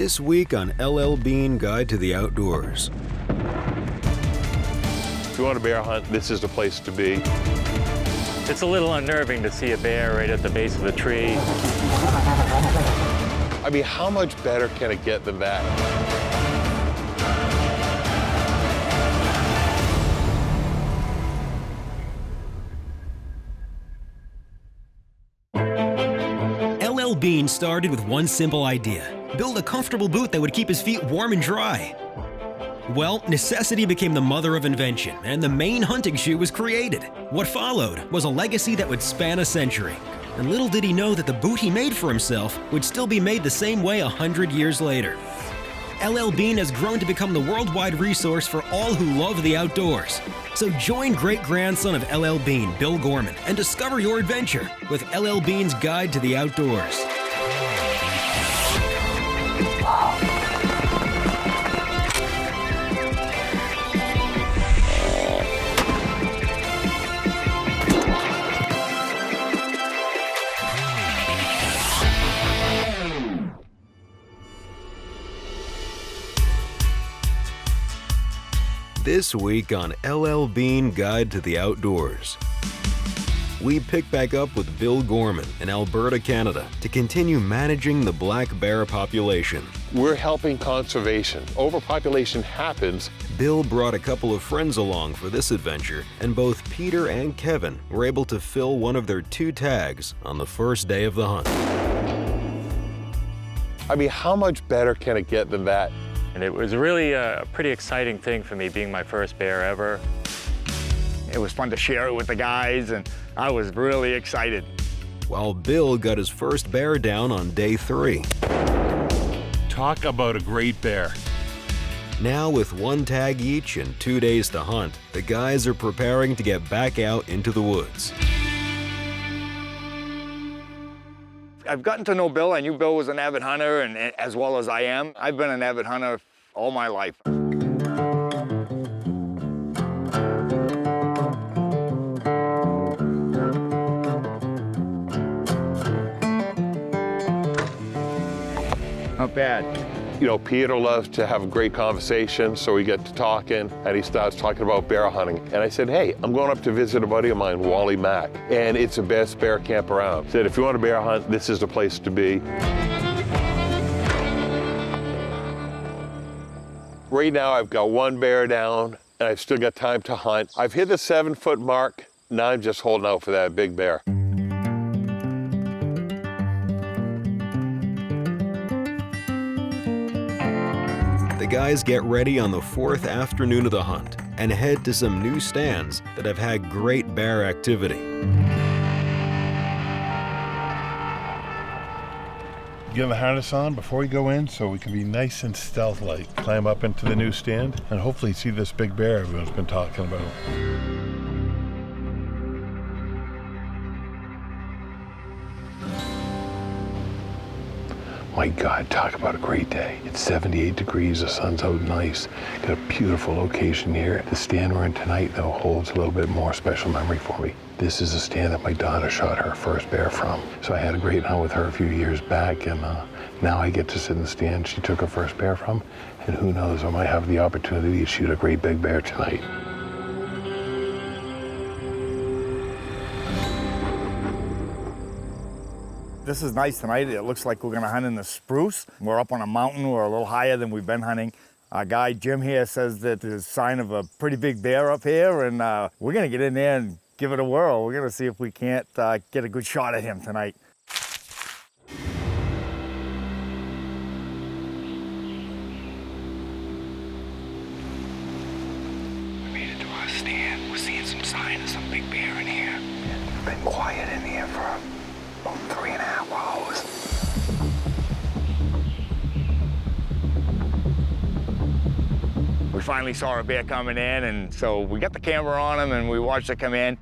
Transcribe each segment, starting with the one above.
This week on LL Bean Guide to the Outdoors. If you want a bear hunt, this is the place to be. It's a little unnerving to see a bear right at the base of a tree. I mean, how much better can it get than that? LL Bean started with one simple idea: build a comfortable boot that would keep his feet warm and dry. Well, necessity became the mother of invention, and the Maine hunting shoe was created. What followed was a legacy that would span a century. And little did he know that the boot he made for himself would still be made the same way 100 years later. LL Bean has grown to become the worldwide resource for all who love the outdoors. So join great-grandson of LL Bean, Bill Gorman, and discover your adventure with LL Bean's Guide to the Outdoors. This week on LL Bean Guide to the Outdoors, we pick back up with Bill Gorman in Alberta, Canada, to continue managing the black bear population. We're helping conservation. Overpopulation happens. Bill brought a couple of friends along for this adventure, and both Peter and Kevin were able to fill one of their 2 tags on the first day of the hunt. I mean, how much better can it get than that? And it was really a pretty exciting thing for me, being my first bear ever. It was fun to share it with the guys, and I was really excited. While Bill got his first bear down on day 3. Talk about a great bear. Now with 1 tag each and 2 days to hunt, the guys are preparing to get back out into the woods. I've gotten to know Bill. I knew Bill was an avid hunter, and as well as I am. I've been an avid hunter all my life. Not bad. You know, Peter loves to have a great conversation, so we get to talking, and he starts talking about bear hunting. And I said, hey, I'm going up to visit a buddy of mine, Wally Mack, and it's the best bear camp around. He said, if you want a bear hunt, this is the place to be. Right now, I've got 1 bear down, and I've still got time to hunt. I've hit the 7-foot mark. Now I'm just holding out for that big bear. The guys get ready on the 4th afternoon of the hunt and head to some new stands that have had great bear activity. Get the harness on before we go in so we can be nice and stealth-like. Climb up into the new stand and hopefully see this big bear everyone's been talking about. My God, talk about a great day. It's 78 degrees, the sun's out nice. Got a beautiful location here. The stand we're in tonight, though, holds a little bit more special memory for me. This is a stand that my daughter shot her first bear from. So I had a great hunt with her a few years back, and now I get to sit in the stand she took her first bear from, and who knows, I might have the opportunity to shoot a great big bear tonight. This is nice tonight. It looks like we're gonna hunt in the spruce. We're up on a mountain. We're a little higher than we've been hunting. Our guy Jim here says that there's a sign of a pretty big bear up here, and we're gonna get in there and give it a whirl. We're gonna see if we can't get a good shot at him tonight. We made it to our stand. We're seeing some sign of some big bear in here. It's been quiet in here for about 3.5 hours. We finally saw a bear coming in, and so we got the camera on him and we watched it come in.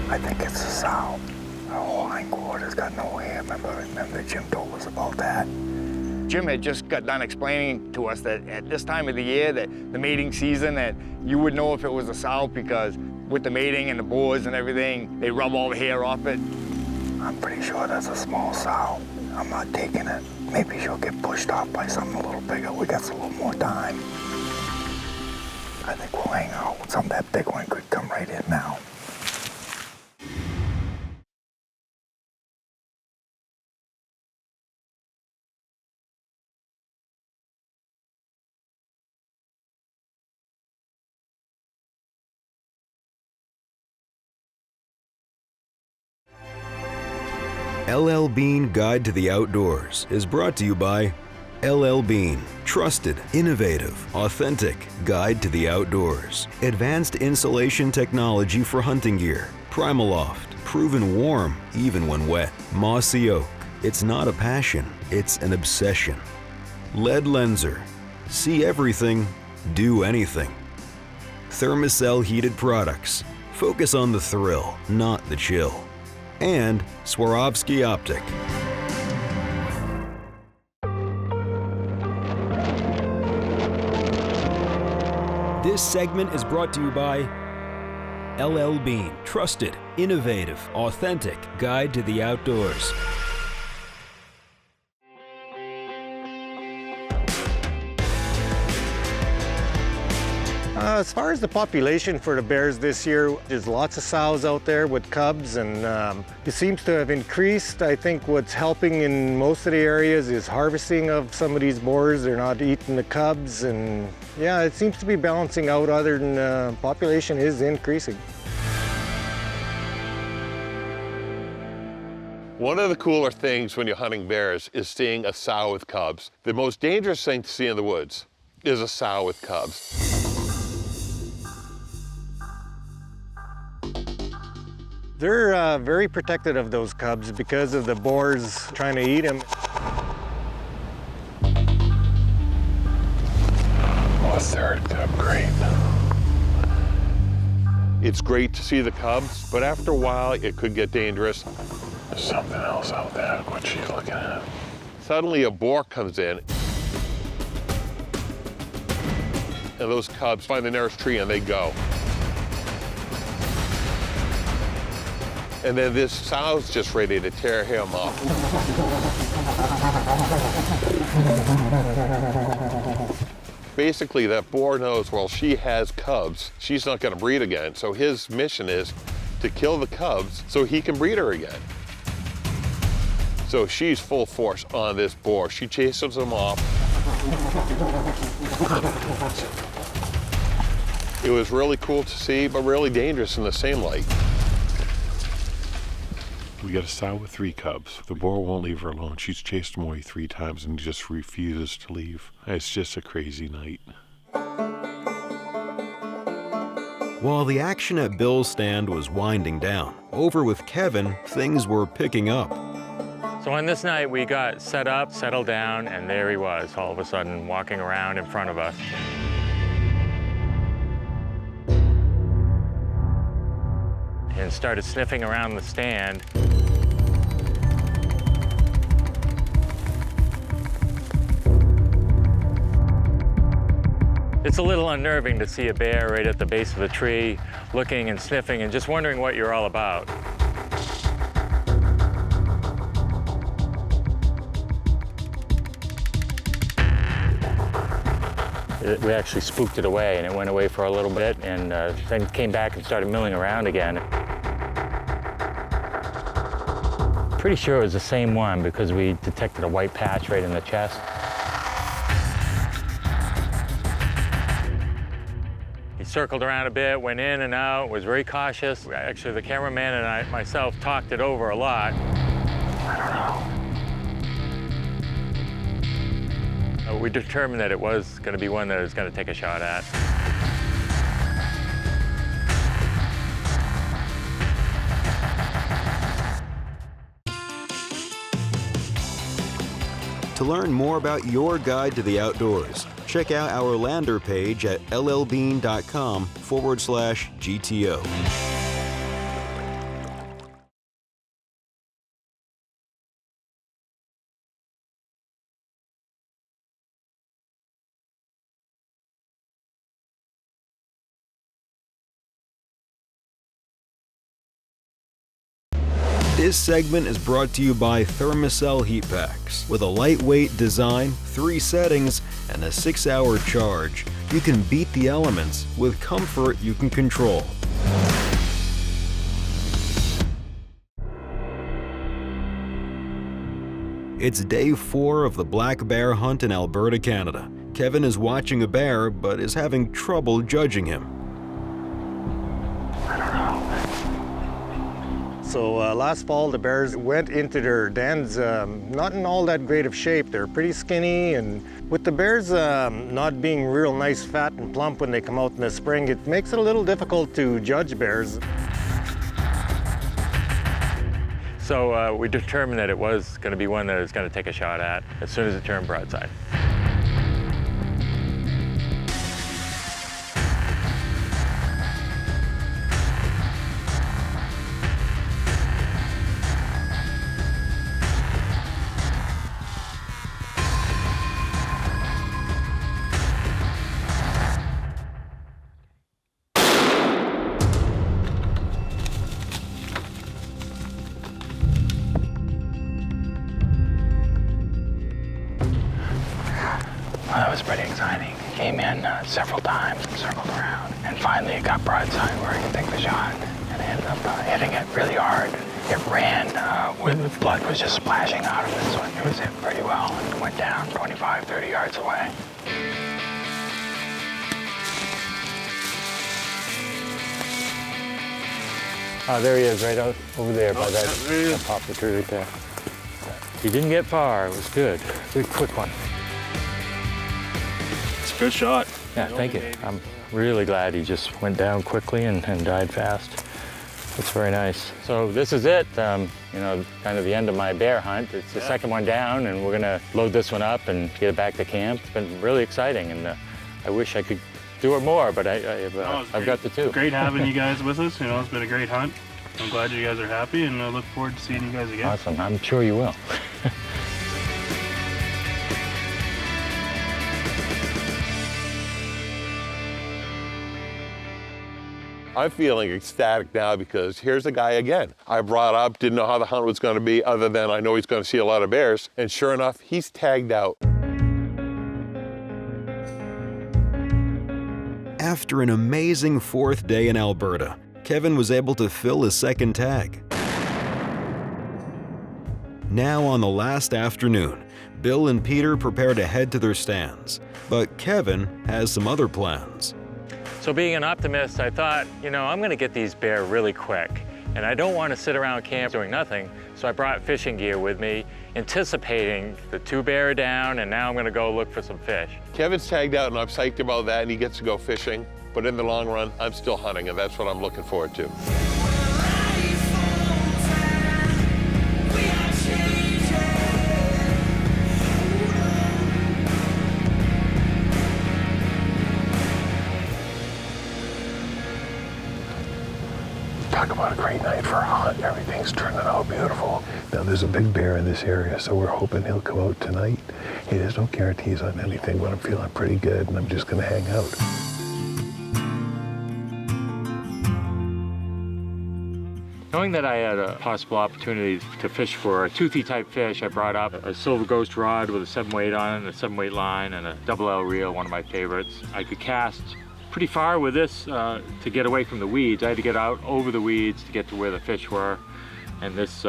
I think it's a sow. Oh, hindquarters got no hair. Remember Jim told us about that. Jim had just got done explaining to us that at this time of the year, that the mating season, that you would know if it was a sow because with the mating and the boars and everything, they rub all the hair off it. I'm pretty sure that's a small sow. I'm not taking it. Maybe she'll get pushed off by something a little bigger. We got a little more time. I think we'll hang out. Some of that big one could come right in now. LL Bean Guide to the Outdoors is brought to you by LL Bean, trusted, innovative, authentic guide to the outdoors. Advanced insulation technology for hunting gear. Primaloft, proven warm even when wet. Mossy Oak, it's not a passion, it's an obsession. Lead Lenser, see everything, do anything. Thermacell heated products, focus on the thrill, not the chill. And Swarovski Optic. This segment is brought to you by LL Bean, trusted, innovative, authentic guide to the outdoors. As far as the population for the bears this year, there's lots of sows out there with cubs, and it seems to have increased. I think what's helping in most of the areas is harvesting of some of these boars. They're not eating the cubs, and yeah, it seems to be balancing out other than population is increasing. One of the cooler things when you're hunting bears is seeing a sow with cubs. The most dangerous thing to see in the woods is a sow with cubs. They're very protective of those cubs because of the boars trying to eat them. Oh, a third cub, great. It's great to see the cubs, but after a while, it could get dangerous. There's something else out there. What she's looking at. Suddenly, a boar comes in, and those cubs find the nearest tree and they go. And then this sow's just ready to tear him up. Basically, that boar knows, well, she has cubs. She's not gonna breed again. So his mission is to kill the cubs so he can breed her again. So she's full force on this boar. She chases him off. It was really cool to see, but really dangerous in the same light. We got a sow with 3 cubs. The boar won't leave her alone. She's chased him away 3 times and just refuses to leave. It's just a crazy night. While the action at Bill's stand was winding down, over with Kevin, things were picking up. So on this night, we got set up, settled down, and there he was, all of a sudden walking around in front of us. And started sniffing around the stand. It's a little unnerving to see a bear right at the base of a tree, looking and sniffing and just wondering what you're all about. We actually spooked it away, and it went away for a little bit, and then came back and started milling around again. Pretty sure it was the same one because we detected a white patch right in the chest. He circled around a bit, went in and out, was very cautious. Actually, the cameraman and I myself talked it over a lot. I don't know. We determined that it was going to be one that it was going to take a shot at. To learn more about your guide to the outdoors, check out our lander page at llbean.com/GTO. This segment is brought to you by Thermacell Heat Packs. With a lightweight design, 3 settings, and a 6-hour charge, you can beat the elements with comfort you can control. It's day 4 of the black bear hunt in Alberta, Canada. Kevin is watching a bear, but is having trouble judging him. So last fall, the bears went into their dens not in all that great of shape. They're pretty skinny, and with the bears not being real nice, fat, and plump when they come out in the spring, it makes it a little difficult to judge bears. So we determined that it was going to be one that I was going to take a shot at as soon as it turned broadside. That was pretty exciting. Came in several times and circled around, and finally it got broadside where I could take the shot, and I ended up hitting it really hard. It ran with blood was just splashing out of it, so it was hit pretty well and went down 25, 30 yards away. Oh, there he is, right out over there by that poplar tree right there. He didn't get far. It was good. Good, quick one. It's a good shot. Yeah, thank you. I'm really glad he just went down quickly and died fast. It's very nice. So this is it, you know, kind of the end of my bear hunt. It's the second one down, and we're gonna load this one up and get it back to camp. It's been really exciting, and I wish I could do it more, but I've got the 2. Great having you guys with us. You know, it's been a great hunt. I'm glad you guys are happy, and I look forward to seeing you guys again. Awesome. I'm sure you will. I'm feeling ecstatic now because here's a guy again I brought up, didn't know how the hunt was going to be other than I know he's going to see a lot of bears, and sure enough, he's tagged out. After an amazing 4th day in Alberta, Kevin was able to fill his 2nd tag. Now on the last afternoon, Bill and Peter prepare to head to their stands, but Kevin has some other plans. So being an optimist, I thought, you know, I'm gonna get these bear really quick, and I don't want to sit around camp doing nothing, so I brought fishing gear with me, anticipating the 2 bear down, and now I'm gonna go look for some fish. Kevin's tagged out and I'm psyched about that, and he gets to go fishing, but in the long run, I'm still hunting, and that's what I'm looking forward to. Talk about a great night for a hunt. Everything's turning out beautiful. Now there's a big bear in this area, so we're hoping he'll come out tonight. Hey, there's no guarantees on anything, but I'm feeling pretty good, and I'm just gonna hang out. Knowing that I had a possible opportunity to fish for a toothy type fish, I brought up a silver ghost rod with a 7-weight on it, a 7-weight line, and a double L reel, one of my favorites. I could cast pretty far with this to get away from the weeds. I had to get out over the weeds to get to where the fish were, and this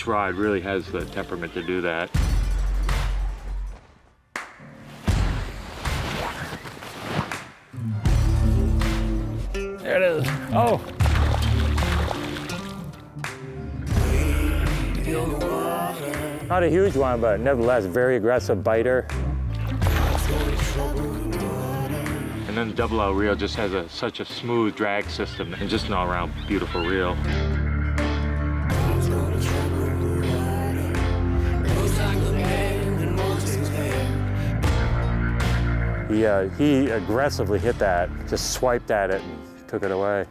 rod really has the temperament to do that. There it is. Oh! Not a huge one, but nevertheless, very aggressive biter. And then the double L reel just has such a smooth drag system and just an all-around beautiful reel. He aggressively hit that, just swiped at it and took it away.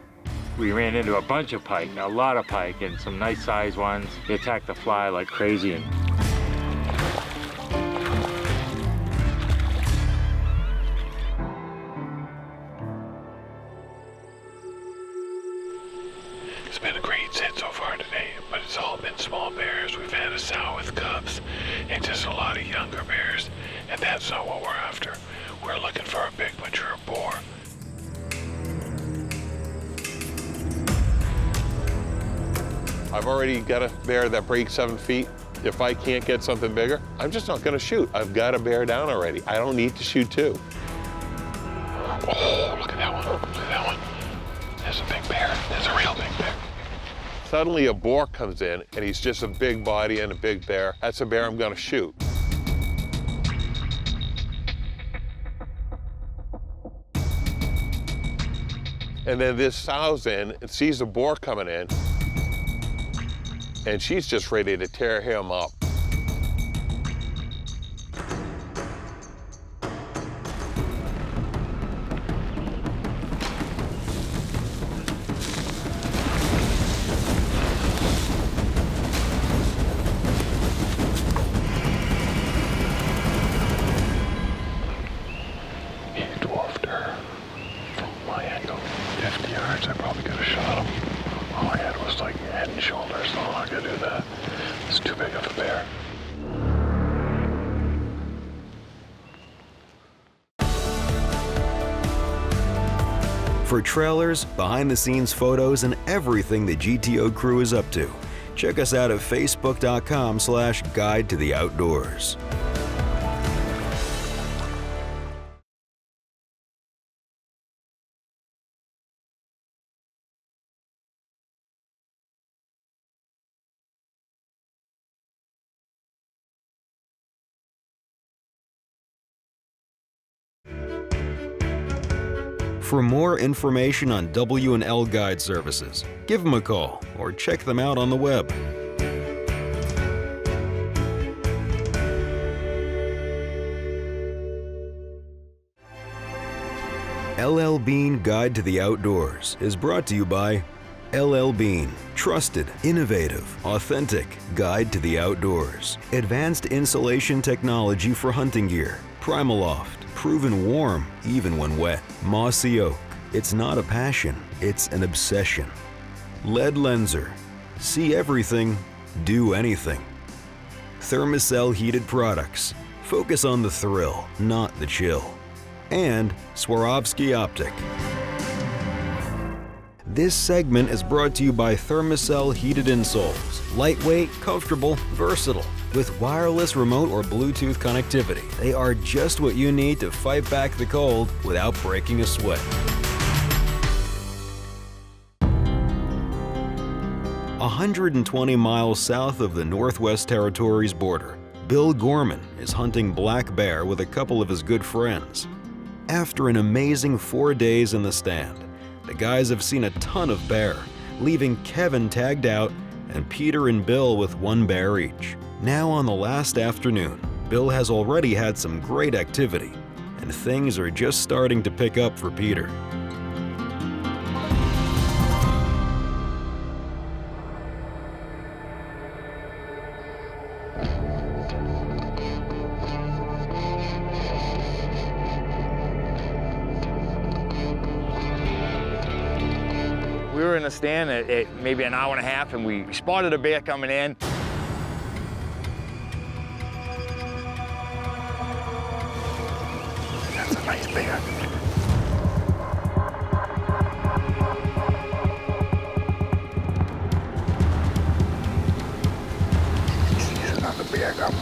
We ran into a bunch of pike, a lot of pike, and some nice sized ones. They attacked the fly like crazy. It's been a great sit so far today, but it's all been small bears. We've had a sow with cubs and just a lot of younger bears, and that's not what we're after. We're looking for a big mature boar. I've already got a bear that breaks 7 feet. If I can't get something bigger, I'm just not gonna shoot. I've got a bear down already. I don't need to shoot 2. Oh, look at that one, look at that one. There's a big bear, there's a real big bear. Suddenly a boar comes in and he's just a big body and a big bear. That's a bear I'm gonna shoot. And then this sow's in and sees a boar coming in, and she's just ready to tear him up. He dwarfed her from my angle. 50 yards, I probably could have shot him. All I had was like head and shoulders, so I'm not gonna do that. It's too big of a bear. For trailers, behind-the-scenes photos, and everything the GTO crew is up to, check us out at facebook.com/guide to the outdoors. For more information on W&L Guide services, give them a call or check them out on the web. LL Bean Guide to the Outdoors is brought to you by LL Bean, trusted, innovative, authentic guide to the outdoors. Advanced insulation technology for hunting gear. Primaloft, proven warm even when wet. Mossy Oak, it's not a passion, it's an obsession. Lead Lenser, see everything, do anything. Thermacell heated products, focus on the thrill, not the chill. And Swarovski Optic. This segment is brought to you by Thermacell heated insoles. Lightweight, comfortable, versatile. With wireless remote or Bluetooth connectivity, they are just what you need to fight back the cold without breaking a sweat. 120 miles south of the Northwest Territories border, Bill Gorman is hunting black bear with a couple of his good friends. After an amazing 4 days in the stand, the guys have seen a ton of bear, leaving Kevin tagged out and Peter and Bill with 1 bear each. Now on the last afternoon, Bill has already had some great activity, and things are just starting to pick up for Peter. We were in the stand at maybe an hour and a half, and we spotted a bear coming in. That's a nice bear. He sees another bear coming.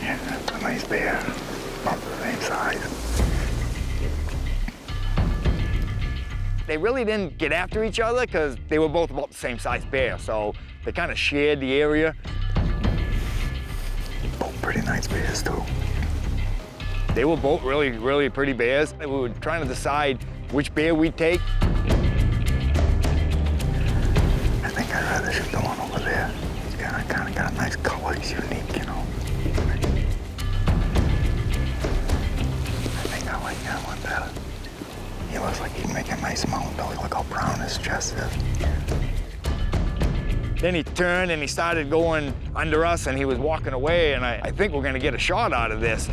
Yeah, that's a nice bear. About the same size. They really didn't get after each other because they were both about the same size bear, so they kind of shared the area. Both pretty nice bears too. They were both really, really pretty bears. We were trying to decide which bear we'd take. I think I'd rather shoot the one over there. He's kind of got a nice color. He's unique, you know. I think I like that one better. He looks like he'd make a nice mountain dog. Look how brown his chest is. Then he turned and he started going under us and he was walking away, and I think we're gonna get a shot out of this.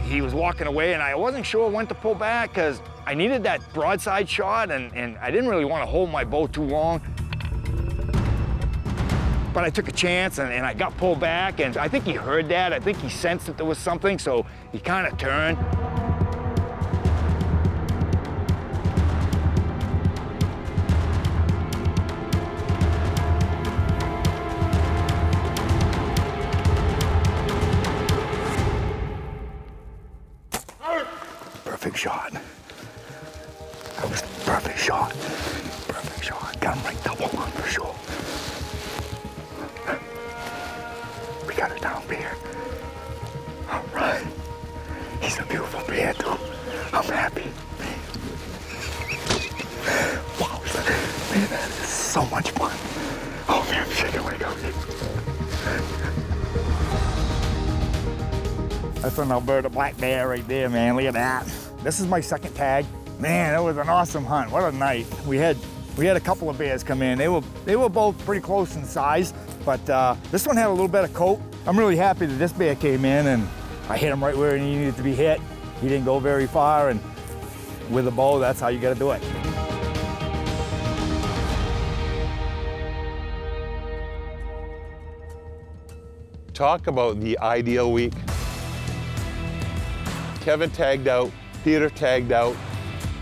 He was walking away, and I wasn't sure when to pull back because I needed that broadside shot, and I didn't really want to hold my bow too long. But I took a chance, and I got pulled back, and I think he heard that. I think he sensed that there was something, so he kind of turned. Perfect shot. That was the perfect shot. Perfect shot. Got him right double on for sure. We got a down bear. All right. He's a beautiful bear too. I'm happy. Wow, man, that is so much fun. Oh man, I'm shaking like a That's an Alberta black bear right there, man. Look at that. This is my second tag. Man, that was an awesome hunt. What a night. We had a couple of bears come in. They were both pretty close in size, but this one had a little better coat. I'm really happy that this bear came in, and I hit him right where he needed to be hit. He didn't go very far, and with a bow, that's how you got to do it. Talk about the ideal week. Kevin tagged out, Peter tagged out.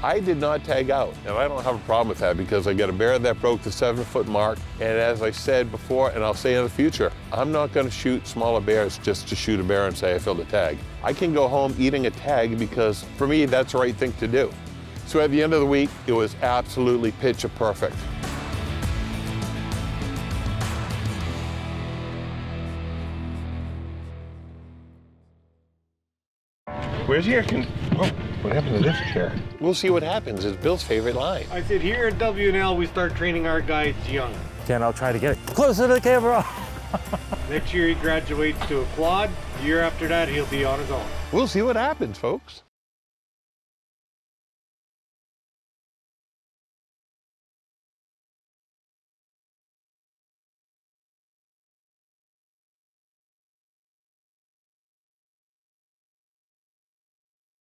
I did not tag out, and I don't have a problem with that because I got a bear that broke the 7-foot mark, and as I said before, and I'll say in the future, I'm not gonna shoot smaller bears just to shoot a bear and say I filled a tag. I can go home eating a tag because for me, that's the right thing to do. So at the end of the week, it was absolutely picture perfect. Where's your oh, what happened to this chair? We'll see what happens. It's Bill's favorite line. I said here at W&L, we start training our guys young. Ken, I'll try to get it closer to the camera. Next year he graduates to a quad. The year after that, he'll be on his own. We'll see what happens, folks.